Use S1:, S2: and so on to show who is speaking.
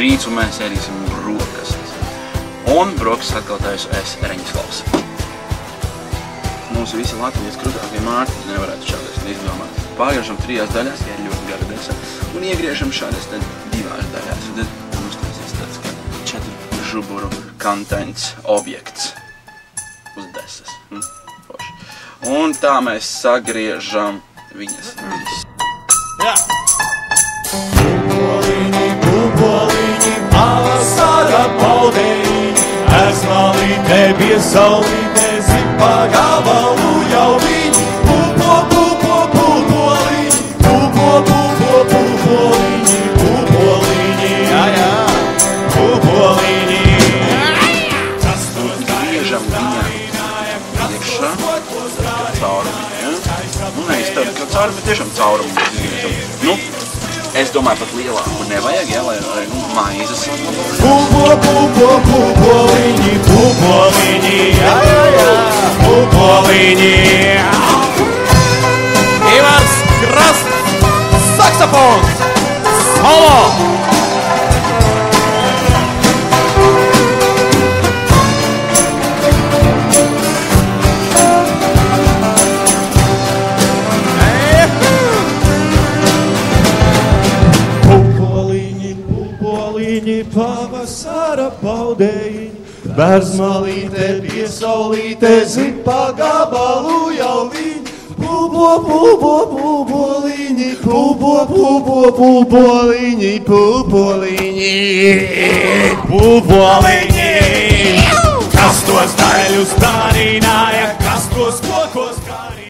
S1: rīts, un mēs ēdīsim brokastis. Un brokastis atkal taisu es, Reņislavs. Mūsu visi Latvijas krūtākie mārti nevarētu šādais izdomāt. Pārgriežam 3 daļās, ja ir ļoti gara desa, un iegriežam šādās tad 2 daļās. Un tad mums taisies tāds kā 4 žuburu kontents objekts uz desas. Un tā mēs sagriežam viņas visu.
S2: Jā! Pūpoliņi, pavasara paudējiņi, esmalītē, piesaulītē, zipa gabalu jau viņi. Pūpoliņi, pūpoliņi, jā, pūpoliņi.
S1: Griežam viņā iekšā, caurumu, ja? Nu, neizstādi, ka caurumu ir tiešām caurumu mēs izgriežam. Nu, es domāju, pat lielāku nevajag, ja, lai maizes
S2: Pūpoliņi, pūpoliņi, jā, pūpoliņi. Ivars Krasts, saksofons, solo! Pavasara paudējiņi, bērzmalītē, piesaulītē, zipa gabalu jau viņi. Pūpoliņi, pūpoliņi. Kas tos daļus darināja, kas tos kokos